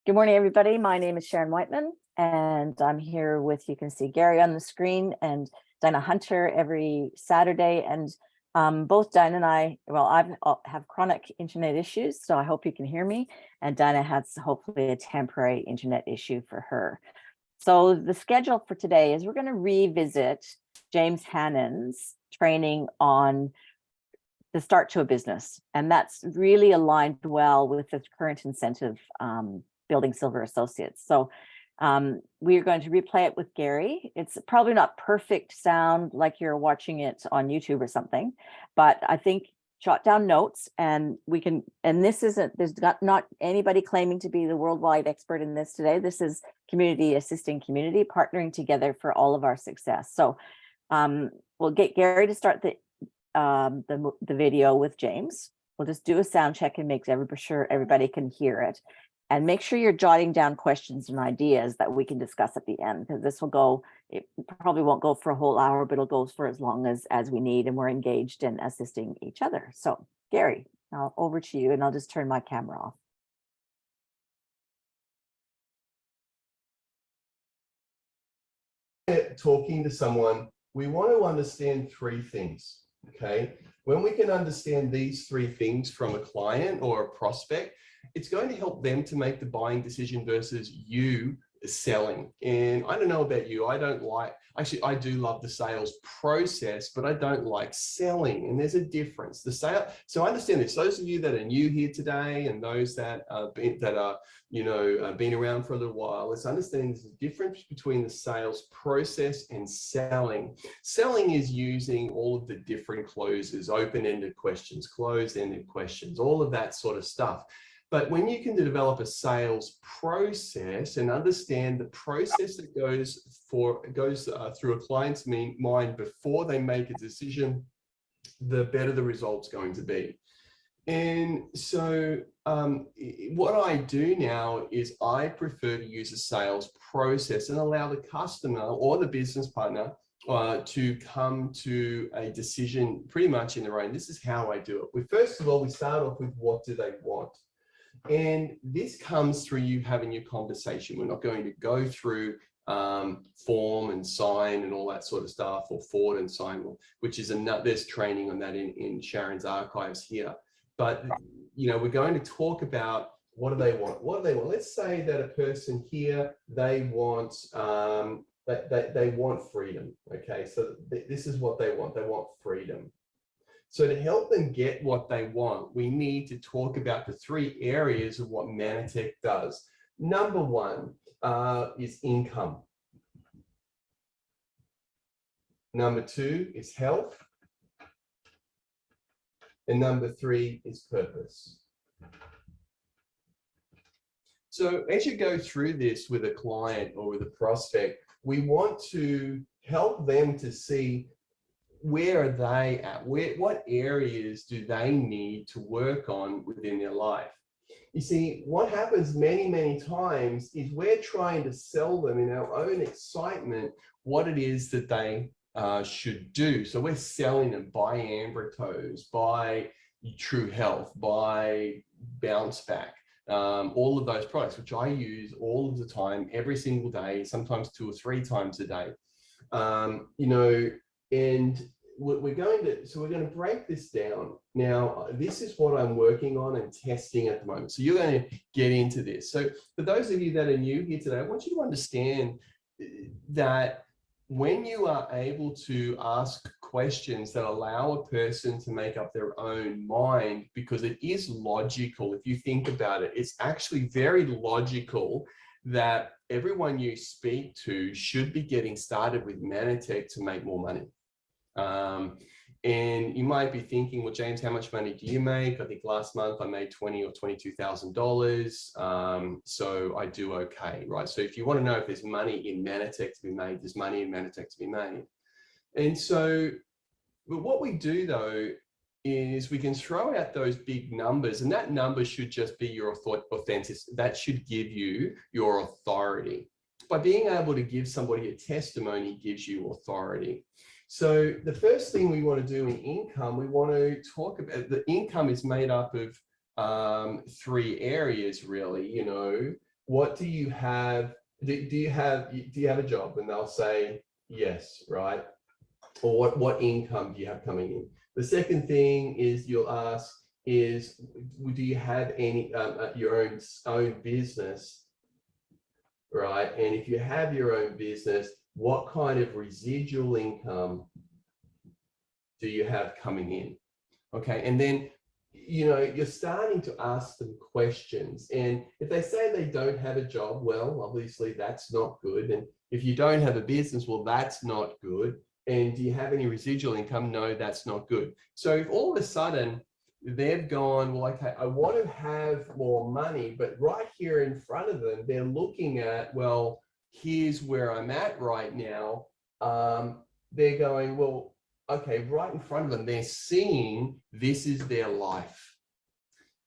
Good morning, everybody. My name is Sharon Whiteman, and I'm here with, you can see Gary on the screen and Dinah Hunter every Saturday. And both Dinah and I, well, I have chronic internet issues, so I hope you can hear me. And Dinah has hopefully a temporary internet issue for her. So the schedule for today is we're going to revisit James Hannon's training on the start to a business. And that's really aligned well with the current incentive Building Silver Associates. So we are going to replay it with Gary. It's probably not perfect sound like you're watching it on YouTube or something, but I think jot down notes and we can, and this isn't, there's not anybody claiming to be the worldwide expert in this today. This is community assisting community, partnering together for all of our success. So we'll get Gary to start the video with James. We'll just do a sound check and make sure everybody can hear it. And make sure you're jotting down questions and ideas that we can discuss at the end, because this will go, it probably won't go for a whole hour, but it'll go for as long as we need, and we're engaged in assisting each other. So Gary, now over to you, and I'll just turn my camera off. Talking to someone, we want to understand three things, okay? When we can understand these three things from a client or a prospect, it's going to help them to make the buying decision versus you selling. And I don't know about you, I don't like, actually I do love the sales process, but I don't like selling, and there's a difference. The sale, so I understand this. Those of you that are new here today and those that are been around for a little while, let's understand there's a difference between the sales process and selling. Selling is using all of the different closes, open-ended questions, closed-ended questions, all of that sort of stuff. But when you can develop a sales process and understand the process that goes through a client's mind before they make a decision, the better the result's going to be. And so what I do now is I prefer to use a sales process and allow the customer or the business partner to come to a decision pretty much in their own. This is how I do it. First of all, we start off with what do they want? And this comes through you having your conversation. We're not going to go through form and sign and all that sort of stuff, or forward and sign, which is there's training on that in Sharon's archives here. But we're going to talk about what do they want? What do they want? Let's say that a person here, they want they want freedom. Okay, so this is what they want. They want freedom. So to help them get what they want, we need to talk about the three areas of what Manatech does. Number one is income. Number two is health. And number three is purpose. So as you go through this with a client or with a prospect, we want to help them to see where are they at? What areas do they need to work on within their life? You see, what happens many, many times is we're trying to sell them in our own excitement what it is that they should do. So we're selling them, buy Ambritoes, buy True Health, buy Bounce Back, all of those products, which I use all of the time, every single day, sometimes 2 or 3 times a day. And we're going to break this down. Now, this is what I'm working on and testing at the moment. So you're going to get into this. So for those of you that are new here today, I want you to understand that when you are able to ask questions that allow a person to make up their own mind, because it is logical, if you think about it, it's actually very logical that everyone you speak to should be getting started with Manatech to make more money. And you might be thinking, well, James, how much money do you make? I think last month I made $20,000 or $22,000. So I do okay, right? So if you want to know if there's money in Manatech to be made, there's money in Manatech to be made. And so, but what we do though, is we can throw out those big numbers, and that number should just be your authenticity. That should give you your authority. By being able to give somebody a testimony gives you authority. So the first thing we want to do in income, we want to talk about the income is made up of 3 areas, really. what do you have? Do you have a job? And they'll say yes, right? Or what income do you have coming in? The second thing is you'll ask is, do you have any your own business, right? And if you have your own business, what kind of residual income do you have coming in? Okay, and then you're starting to ask them questions. And if they say they don't have a job, well, obviously that's not good. And if you don't have a business, well, that's not good. And do you have any residual income? No, that's not good. So if all of a sudden they've gone, well, okay, I want to have more money, but right here in front of them, they're looking at, well, here's where I'm at right now. They're going, well, okay, right in front of them, they're seeing this is their life.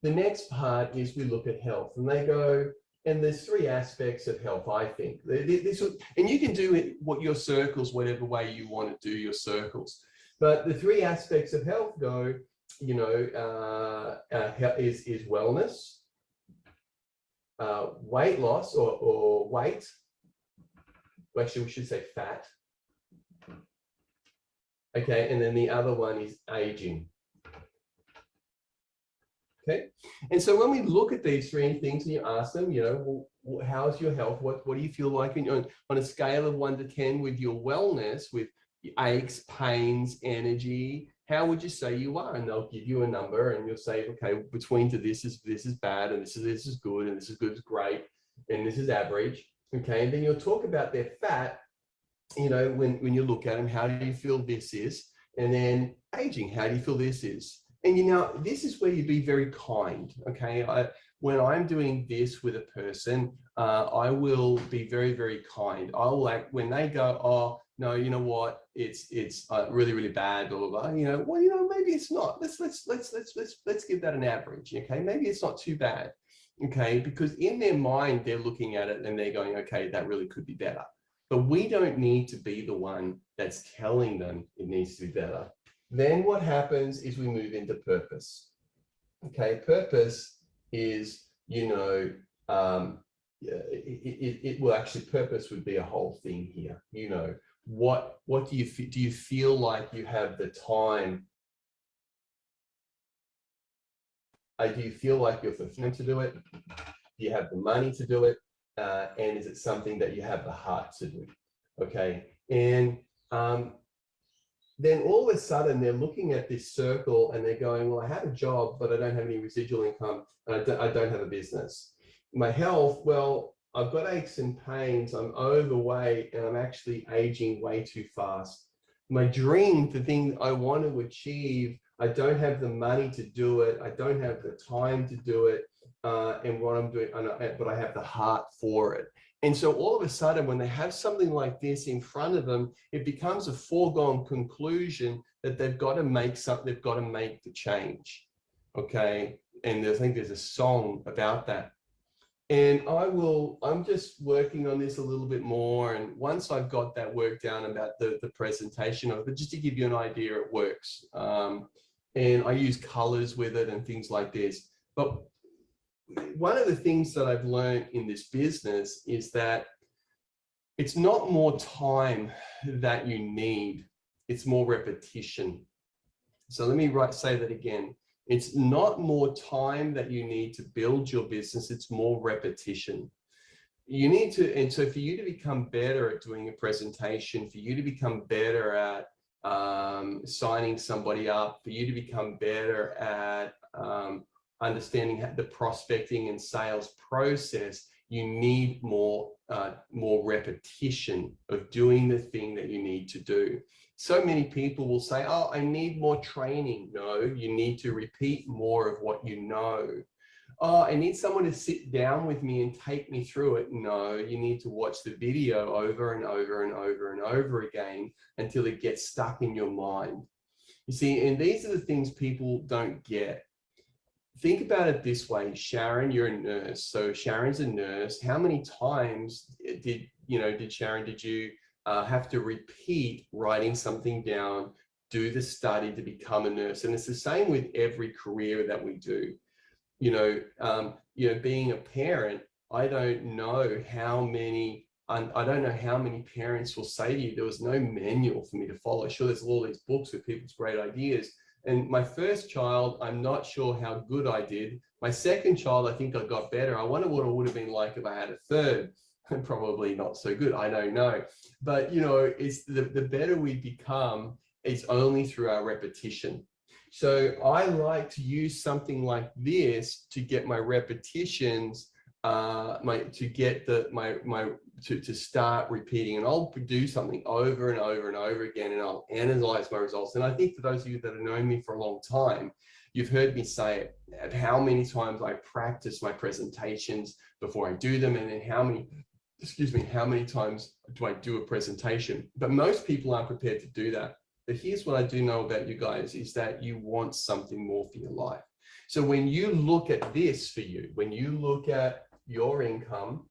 The next part is we look at health, and they go, and there's three aspects of health, I think. And you can do it, your circles, whatever way you want to do your circles. But the three aspects of health go, is wellness, weight loss or weight. Actually, we should say fat. Okay, and then the other one is aging. Okay, and so when we look at these three things and you ask them, well, how's your health? What do you feel like on a scale of 1 to 10 with your wellness, with aches, pains, energy? How would you say you are? And they'll give you a number, and you'll say, okay, between to this is bad, and this is good, and this is good is great, and this is average. Okay, and then you'll talk about their fat. When you look at them, how do you feel this is? And then aging, how do you feel this is? And this is where you be very kind. Okay, when I'm doing this with a person, I will be very, very kind. I'll when they go, oh no, you know what, it's really, really bad, blah blah blah. Maybe it's not. Let's give that an average. Okay, maybe it's not too bad. Okay, because in their mind they're looking at it and they're going, okay, that really could be better. But we don't need to be the one that's telling them it needs to be better. Then what happens is we move into purpose. Okay, purpose is, purpose would be a whole thing here. What do you feel like you have the time? Do you feel like you're fulfilled to do it? Do you have the money to do it? And is it something that you have the heart to do? Okay, and then all of a sudden they're looking at this circle and they're going, well, I have a job, but I don't have any residual income, and I don't have a business. My health, well, I've got aches and pains, I'm overweight, and I'm actually aging way too fast. My dream, the thing I want to achieve, I don't have the money to do it, I don't have the time to do it, and what I'm doing, but I have the heart for it. And so all of a sudden, when they have something like this in front of them, it becomes a foregone conclusion that they've got to make something, they've got to make the change. Okay. And I think there's a song about that. And I'm just working on this a little bit more. And once I've got that work down about the presentation of it, just to give you an idea, it works. And I use colors with it and things like this. But one of the things that I've learned in this business is that it's not more time that you need, it's more repetition. So let me say that again. It's not more time that you need to build your business, it's more repetition. You need to, and so for you to become better at doing a presentation, for you to become better at signing somebody up, for you to become better at understanding the prospecting and sales process, you need more repetition of doing the thing that you need to do. So many people will say, oh, I need more training. No, you need to repeat more of what you know. Oh, I need someone to sit down with me and take me through it. No, you need to watch the video over and over and over and over again until it gets stuck in your mind. You see, and these are the things people don't get. Think about it this way, Sharon, you're a nurse. So Sharon's a nurse. How many times did you have to repeat writing something down, do the study to become a nurse? And it's the same with every career that we do. Being a parent, I don't know how many, I don't know how many parents will say to you, there was no manual for me to follow. Sure, there's all these books with people's great ideas. And my first child, I'm not sure how good I did. My second child, I think I got better. I wonder what it would have been like if I had a third. Probably not so good, I don't know. But you know, it's the better we become, it's only through our repetition. So I like to use something like this to get my repetitions, to start repeating, and I'll do something over and over and over again, and I'll analyze my results. And I think for those of you that have known me for a long time, you've heard me say it, at how many times I practice my presentations before I do them, and then how many times do I do a presentation. But most people aren't prepared to do that. But here's what I do know about you guys, is that you want something more for your life. So when you look at this for you, when you look at your income,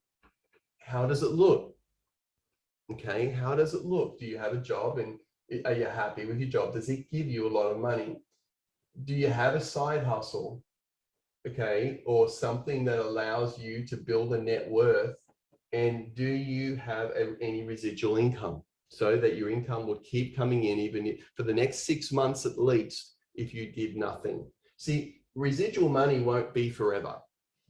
how does it look? Okay, how does it look? Do you have a job, and are you happy with your job? Does it give you a lot of money? Do you have a side hustle? Okay, or something that allows you to build a net worth? And do you have any residual income, so that your income would keep coming in even for the next 6 months at least if you did nothing? See, residual money won't be forever,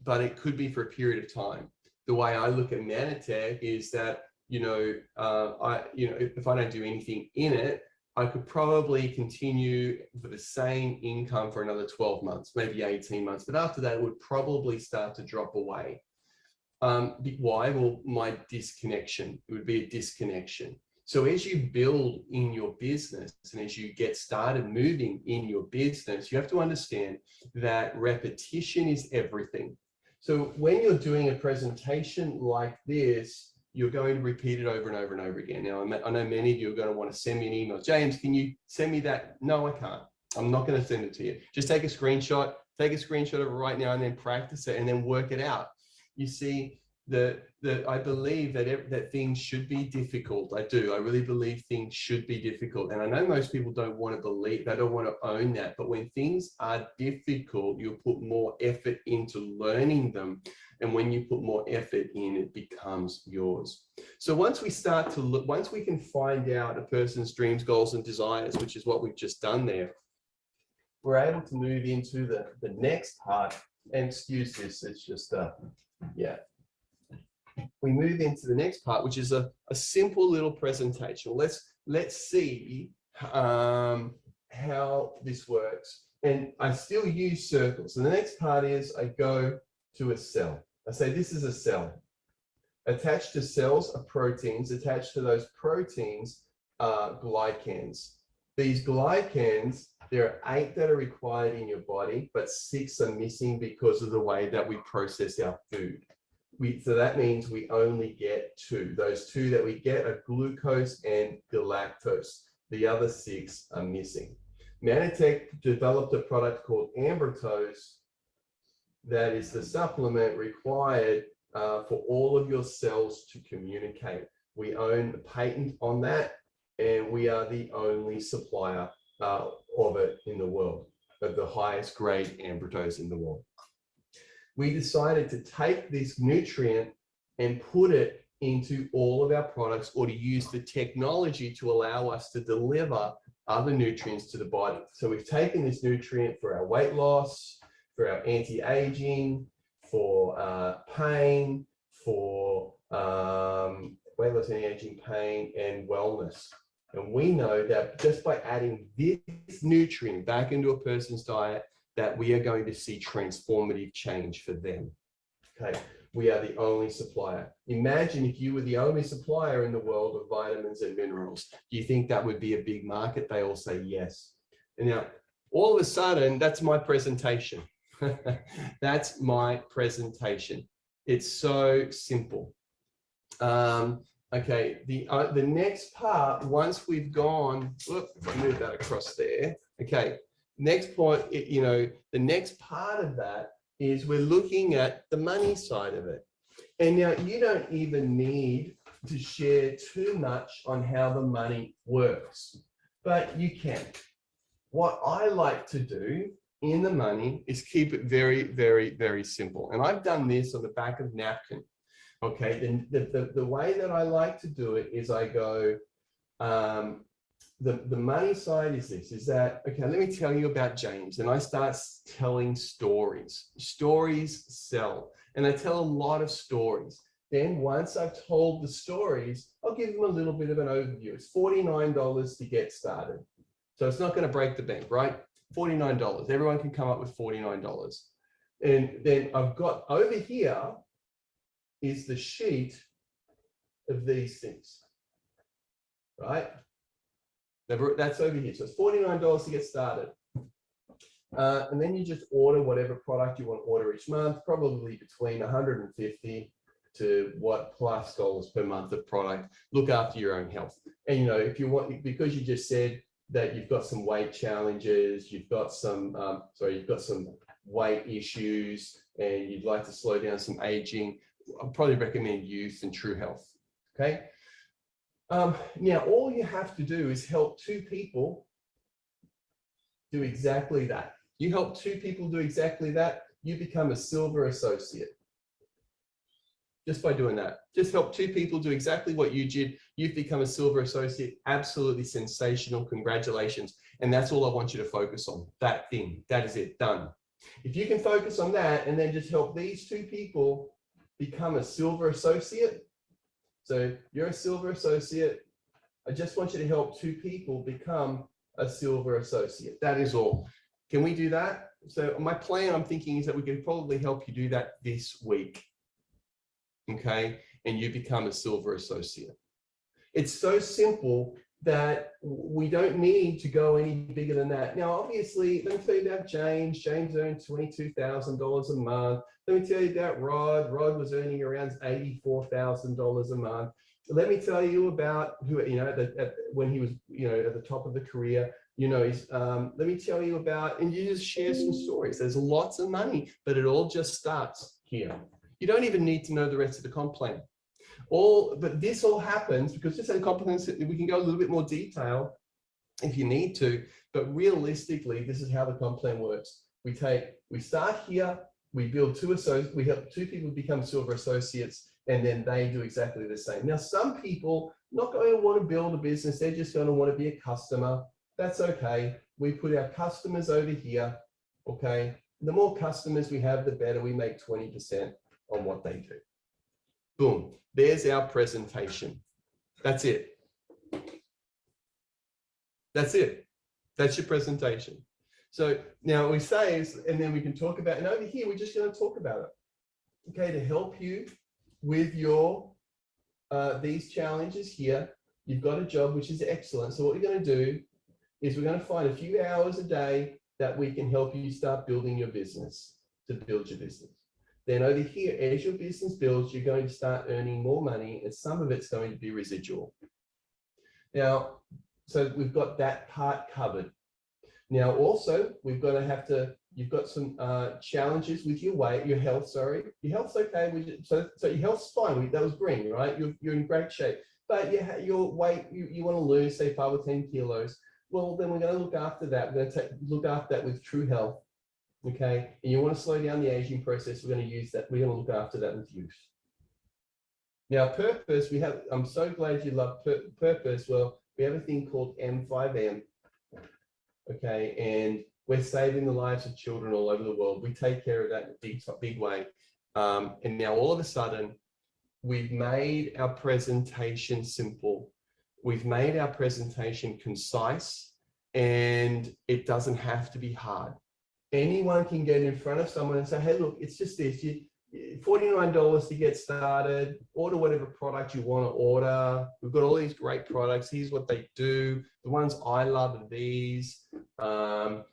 but it could be for a period of time. The way I look at Mannatech is that, if I don't do anything in it, I could probably continue for the same income for another 12 months, maybe 18 months. But after that, it would probably start to drop away. Why? Well, my disconnection. It would be a disconnection. So as you build in your business, and as you get started moving in your business, you have to understand that repetition is everything. So when you're doing a presentation like this, you're going to repeat it over and over and over again. Now, I know many of you are going to want to send me an email. James, can you send me that? No, I can't. I'm not going to send it to you. Just take a screenshot of it right now, and then practice it, and then work it out. You see, I believe that things should be difficult. I do. I really believe things should be difficult. And I know most people don't want to believe, they don't want to own that. But when things are difficult, you put more effort into learning them. And when you put more effort in, it becomes yours. So once we start to look, once we can find out a person's dreams, goals, and desires, which is what we've just done there, we're able to move into the next part. And excuse this, it's just, yeah. We move into the next part, which is a simple little presentation. Let's see how this works. And I still use circles. And the next part is I go to a cell. I say, this is a cell. Attached to cells are proteins. Attached to those proteins are glycans. These glycans, there are 8 that are required in your body, but 6 are missing because of the way that we process our food. So that means we only get 2. Those 2 that we get are glucose and galactose. The other 6 are missing. Mannatech developed a product called Ambritose that is the supplement required for all of your cells to communicate. We own the patent on that, and we are the only supplier of it in the world, of the highest grade Ambritose in the world. We decided to take this nutrient and put it into all of our products, or to use the technology to allow us to deliver other nutrients to the body. So we've taken this nutrient for our weight loss, for our anti-aging, for pain, for weight loss, anti-aging, pain, and wellness. And we know that just by adding this nutrient back into a person's diet, that we are going to see transformative change for them. Okay, we are the only supplier. Imagine if you were the only supplier in the world of vitamins and minerals. Do you think that would be a big market? They all say yes. And now, all of a sudden, that's my presentation. That's my presentation. It's so simple. Okay, the next part, once we've gone, whoop, if I move that across there. Okay, next point, the next part of that is we're looking at the money side of it. And now you don't even need to share too much on how the money works, but you can. What I like to do in the money is keep it very, very, very simple. And I've done this on the back of napkin. Okay, then the way that I like to do it is I go, the money side is this, is that, okay, let me tell you about James. And I start telling stories. Stories sell. And I tell a lot of stories. Then once I've told the stories, I'll give them a little bit of an overview. It's $49 to get started. So it's not going to break the bank, right? $49. Everyone can come up with $49. And then I've got over here is the sheet of these things, right? That's over here. So it's $49 to get started. And then you just order whatever product you want to order each month, probably between 150 to plus dollars per month of product. Look after your own health. And, you know, if you want, because you just said that you've got some weight challenges, you've got some, you've got some weight issues, and you'd like to slow down some aging, I'd probably recommend Youth and True Health. Okay. Now, all you have to do is help two people do exactly that. You help two people do exactly that, you become a silver associate. Just by doing that, just help two people do exactly what you did. You've become a silver associate. Absolutely sensational. Congratulations. And that's all I want you to focus on. That thing. That is it. Done. If you can focus on that and then just help these two people become a silver associate. So you're a silver associate. I just want you to help two people become a silver associate. That is all. Can we do that? So my plan, I'm thinking, is that we can probably help you do that this week. Okay, and you become a silver associate. It's so simple that we don't need to go any bigger than that. Now, obviously, let me tell you about James. James earned $22,000 a month. Let me tell you about Rod. Rod was earning around $84,000 a month. Let me tell you about who, you know, when he was, you know, at the top of the career, you know, let me tell you about, and you just share some stories. There's lots of money, but it all just starts here. You don't even need to know the rest of the comp plan. But this all happens because just in comp plans, we can go a little bit more detail if you need to, but realistically, this is how the comp plan works. We start here, we build we help two people become silver associates, and then they do exactly the same. Now, some people not going to want to build a business, they're just going to want to be a customer. That's okay. We put our customers over here, okay? The more customers we have, the better. We make 20% on what they do. Boom, there's our presentation. That's it. That's it. That's your presentation. So now we say, and then we can talk about, and over here, we're just going to talk about it. Okay, to help you with your, these challenges here, you've got a job, which is excellent. So what we're going to do is we're going to find a few hours a day that we can help you start building your business, to build your business. Then over here, as your business builds, you're going to start earning more money, and some of it's going to be residual. Now, so we've got that part covered. Now, also, we've got to have to, you've got some challenges with your weight, your health, sorry. Your health's okay. So your health's fine. That was green, right? You're in great shape. But your weight, you want to lose, say, 5 or 10 kilos. Well, then we're going to look after that. We're going to look after that with True Health. Okay, and you want to slow down the aging process, we're going to use that. We're going to look after that with Youth. Now, purpose, I'm so glad you love purpose. Well, we have a thing called M5M. Okay, and we're saving the lives of children all over the world. We take care of that in a big way. And now all of a sudden, we've made our presentation simple. We've made our presentation concise, and it doesn't have to be hard. Anyone can get in front of someone and say, hey, look, it's just this, $49 to get started, order whatever product you want to order. We've got all these great products. Here's what they do. The ones I love are these. For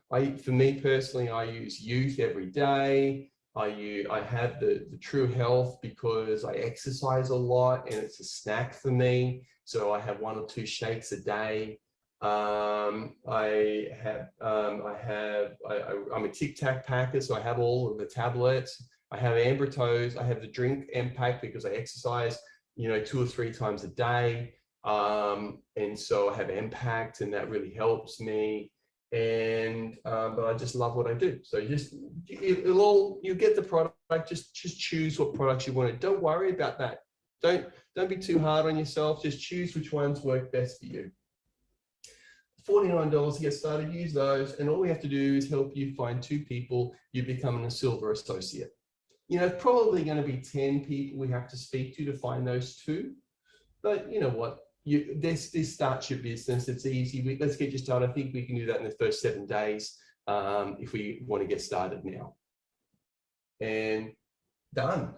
me personally, I use Youth every day. I have the True Health because I exercise a lot and it's a snack for me. So I have 1 or 2 shakes a day. I'm a Tic Tac packer, so I have all of the tablets. I have Ambrotos. I have the drink M-Pack because I exercise, 2 or 3 times a day. And so I have M-Packed, and that really helps me. and but I just love what I do. So you get the product. Just choose what products you want. Don't worry about that. Don't be too hard on yourself. Just choose which ones work best for you. $49 to get started. Use those, and all we have to do is help you find 2 people. You become a silver associate. You know, it's probably going to be 10 people we have to speak to find those 2. But you know what? This starts your business. It's easy. Let's get you started. I think we can do that in the first 7 days if we want to get started now. And done.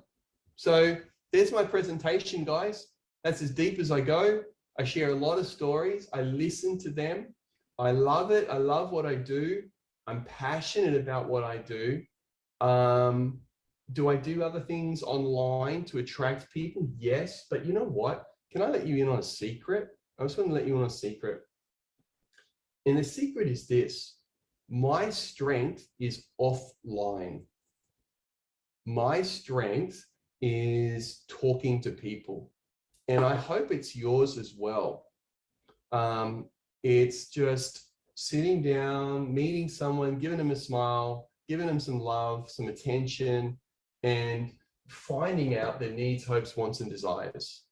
So there's my presentation, guys. That's as deep as I go. I share a lot of stories. I listen to them. I love it. I love what I do. I'm passionate about what I do. Do I do other things online to attract people? Yes. But you know what? Can I let you in on a secret? I just want to let you in on a secret. And the secret is this. My strength is offline. My strength is talking to people. And I hope it's yours as well. It's just sitting down, meeting someone, giving them a smile, giving them some love, some attention, and finding out their needs, hopes, wants, and desires.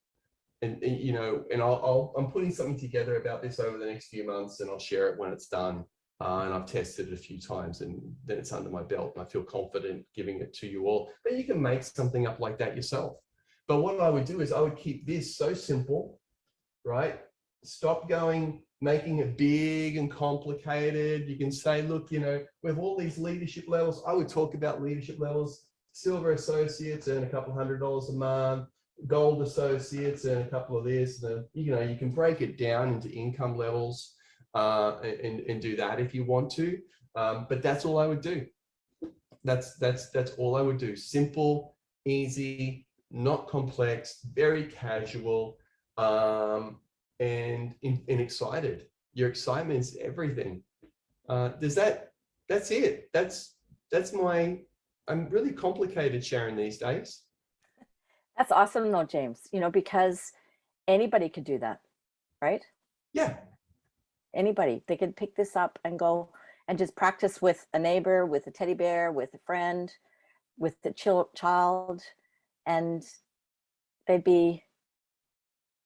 And you know, and I'm putting something together about this over the next few months, and I'll share it when it's done. And I've tested it a few times, and then it's under my belt, and I feel confident giving it to you all. But you can make something up like that yourself. But what I would do is I would keep this so simple, right? Stop making it big and complicated. You can say, look, you know, we have all these leadership levels. I would talk about leadership levels. Silver associates earn a couple $100 a month. Gold associates earn a couple of this. You know, you can break it down into income levels and do that if you want to. But that's all I would do. That's all I would do. Simple, easy, not complex, very casual, and excited. Your excitement is everything. That's it. That's my, I'm really complicated, Sharon, these days. That's awesome though, James, you know, because anybody could do that, right? Yeah. Anybody, they could pick this up and go and just practice with a neighbor, with a teddy bear, with a friend, with the child, and they'd be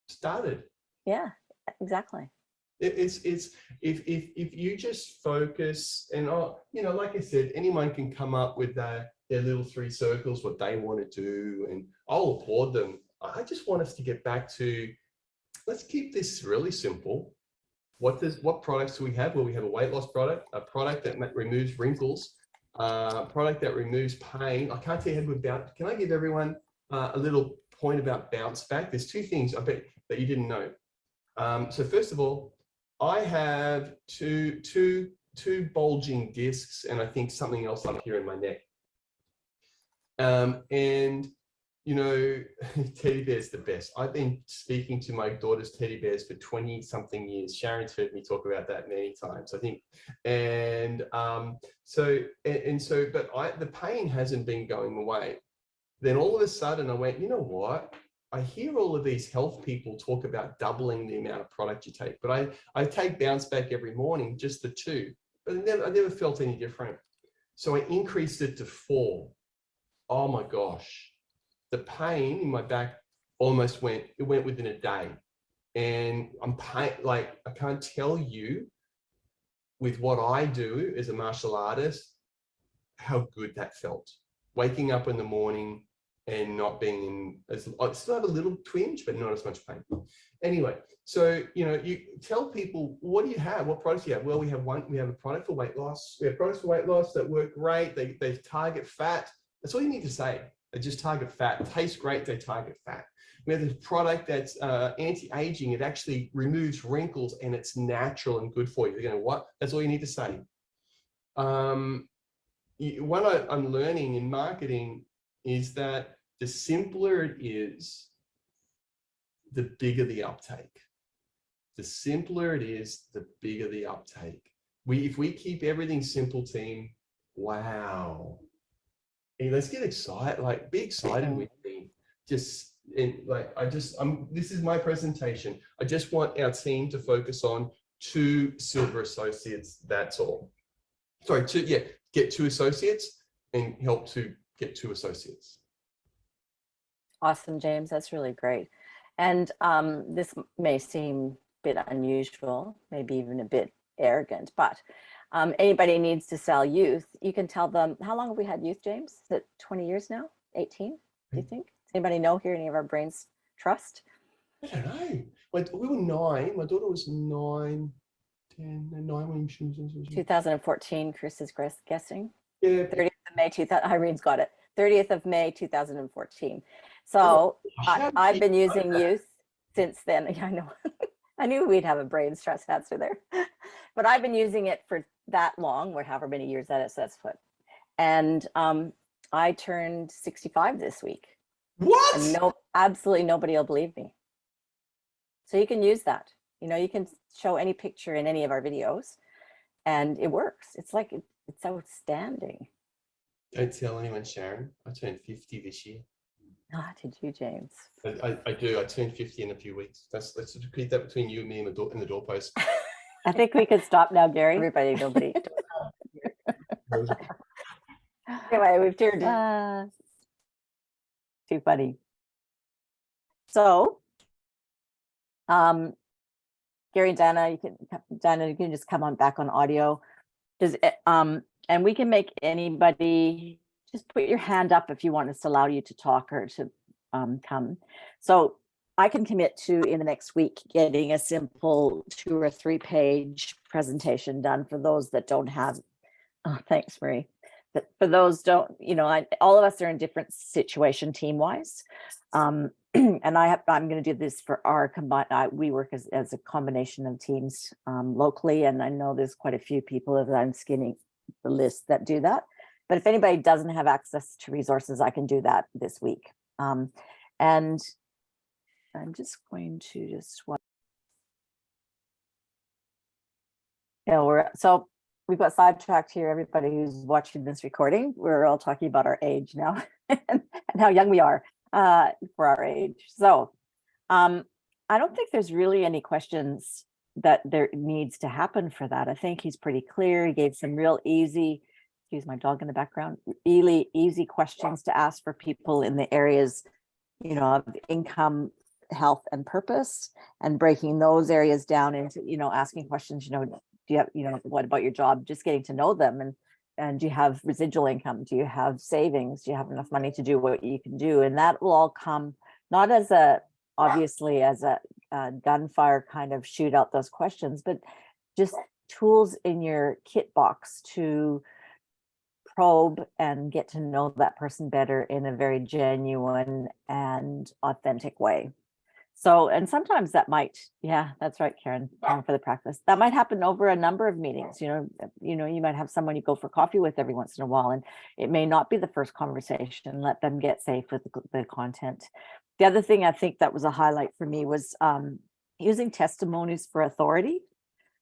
started. Yeah, exactly. It's if you just focus, and you know, like I said, anyone can come up with their little 3 circles, what they want to do, and I'll applaud them. I just want us to get back to, let's keep this really simple. What products do we have? Well, we have a weight loss product, a product that removes wrinkles, a product that removes pain. I can't tell you how good bounce. Can I give everyone a little point about bounce back? There's 2 things I bet that you didn't know. So first of all, I have two bulging discs, and I think something else up here in my neck. And you know, teddy bear's the best. I've been speaking to my daughter's teddy bears for 20 something years. Sharon's heard me talk about that many times, I think. And so the pain hasn't been going away. Then all of a sudden I went, you know what? I hear all of these health people talk about doubling the amount of product you take, but I take Bounce Back every morning, just the 2, but I never felt any different. So I increased it to 4. Oh my gosh. The pain in my back almost went within a day. And I can't tell you, with what I do as a martial artist, how good that felt. Waking up in the morning and not being I still have a little twinge, but not as much pain. Anyway, so, you know, you tell people, what do you have? What products do you have? Well, we have a product for weight loss. We have products for weight loss that work great. They target fat. That's all you need to say. They just target fat. Taste great, they target fat. We have this product that's anti-aging. It actually removes wrinkles, and it's natural and good for you. You're going, what? That's all you need to say. What I'm learning in marketing is that the simpler it is, the bigger the uptake. The simpler it is, the bigger the uptake. If we keep everything simple, team, wow. Hey, let's get excited, like be excited with me. This is my presentation. I just want our team to focus on 2 silver associates, that's all. Sorry, get 2 associates and help to get 2 associates. Awesome, James. That's really great. And this may seem a bit unusual, maybe even a bit arrogant, but anybody needs to sell youth, you can tell them, how long have we had youth, James? Is it 20 years now? 18, do you think? Does anybody know here, any of our brains trust? I don't know. We were 9. My daughter was 9, 10, and 9 when she was 2014, Chris is guessing. Yeah. 30th of May, 2000, Irene's got it. 30th of May, 2014. So I've been using youth since then. Yeah, I know. I knew we'd have a brains trust answer there. But I've been using it for that long, or however many years that is, that's foot. And I turned 65 this week. What? And absolutely nobody will believe me. So you can use that. You know, you can show any picture in any of our videos and it works. It's like, it's outstanding. Don't tell anyone, Sharon. I turned 50 this year. Ah, did you, James? I do. I turned 50 in a few weeks. Let's keep that between you and me and the doorpost. I think we could stop now, Gary. Everybody, nobody. Anyway, we've turned too funny. So, Gary and Dana, you can just come on back on audio. And we can make anybody just put your hand up if you want us to allow you to talk or to come. So I can commit to, in the next week, getting a simple 2 or 3 page presentation done for those that don't have. Oh, thanks, Marie. But for those don't, you know, all of us are in different situation team wise. And I'm going to do this for our combined, we work as a combination of teams locally. And I know there's quite a few people that I'm skinning the list that do that. But if anybody doesn't have access to resources, I can do that this week. And I'm just going to so we've got sidetracked here. Everybody who's watching this recording, we're all talking about our age now and how young we are for our age. So I don't think there's really any questions that there needs to happen for that. I think he's pretty clear. He gave some real easy, excuse my dog in the background, really easy questions to ask for people in the areas, you know, of income, health, and purpose, and breaking those areas down into, you know, asking questions, you know, do you have, you know, what about your job? Just getting to know them. And do you have residual income? Do you have savings? Do you have enough money to do what you can do? And that will all come not as obviously as a gunfire kind of shoot out those questions, but just tools in your kit box to probe and get to know that person better in a very genuine and authentic way. So, and sometimes that might, yeah, that's right, Karen, for the practice. That might happen over a number of meetings. You might have someone you go for coffee with every once in a while, and it may not be the first conversation. Let them get safe with the content. The other thing I think that was a highlight for me was using testimonies for authority.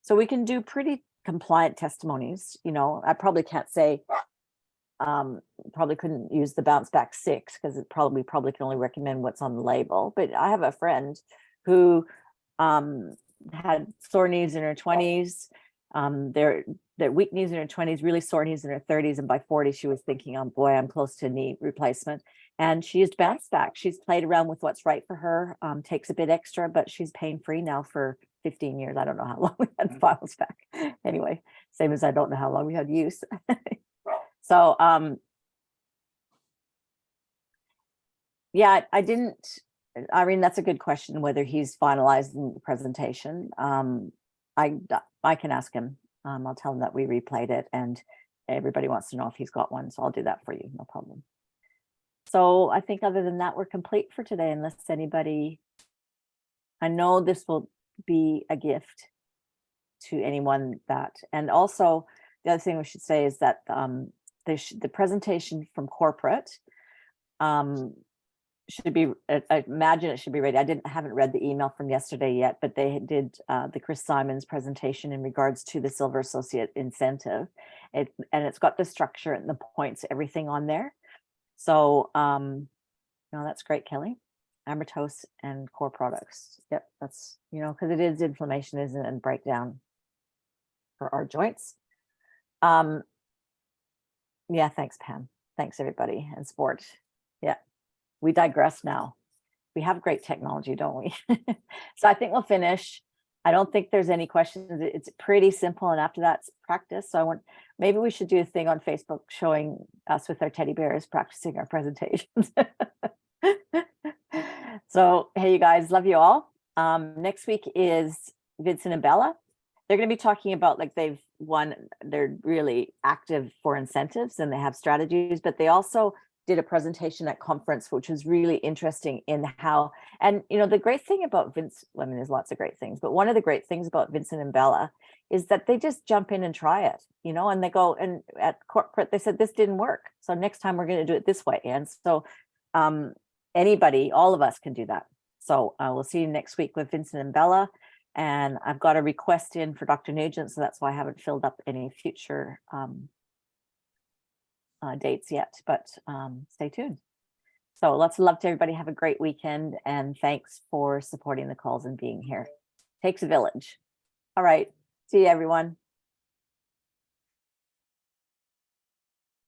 So we can do pretty compliant testimonies. You know, I probably can't say, probably couldn't use the bounce back 6 because we probably can only recommend what's on the label. But I have a friend who had sore knees in her 20s. Their weak knees in her 20s, really sore knees in her 30s, and by 40 she was thinking, oh boy, I'm close to a knee replacement. And she used bounce back. She's played around with what's right for her, takes a bit extra, but she's pain free now for 15 years. I don't know how long we had bounce back. Anyway, same as I don't know how long we had use. So, yeah, I didn't, Irene, that's a good question, whether he's finalizing the presentation. I can ask him. I'll tell him that we replayed it and everybody wants to know if he's got one. So I'll do that for you. No problem. So I think other than that, we're complete for today, unless anybody, I know this will be a gift to anyone that, and also the other thing we should say is that the presentation from corporate should be, I imagine it should be ready. Haven't read the email from yesterday yet, but they did the Chris Simons presentation in regards to the Silver Associate Incentive. And it's got the structure and the points, everything on there. So no, that's great, Kelly. Ambertose and core products. Yep, that's, you know, because it is inflammation, isn't it, and breakdown. for our joints. Yeah, thanks, Pam. Thanks, everybody, and sport. Yeah, we digress now. We have great technology, don't we? So I think we'll finish. I don't think there's any questions. It's pretty simple, and after that's practice. So maybe we should do a thing on Facebook showing us with our teddy bears practicing our presentations. So hey, you guys, love you all. Next week is Vincent and Bella. They're going to be talking about, like, they're really active for incentives and they have strategies, but they also did a presentation at conference, which was really interesting in how, and the great thing about there's lots of great things, but one of the great things about Vincent and Bella is that they just jump in and try it, and they go, and at corporate, they said, this didn't work. So next time we're going to do it this way. And so anybody, all of us can do that. So we'll see you next week with Vincent and Bella. And I've got a request in for Dr. Nugent, so that's why I haven't filled up any future dates yet, but stay tuned. So lots of love to everybody. Have a great weekend, and thanks for supporting the calls and being here. Takes a village. All right. See you, everyone.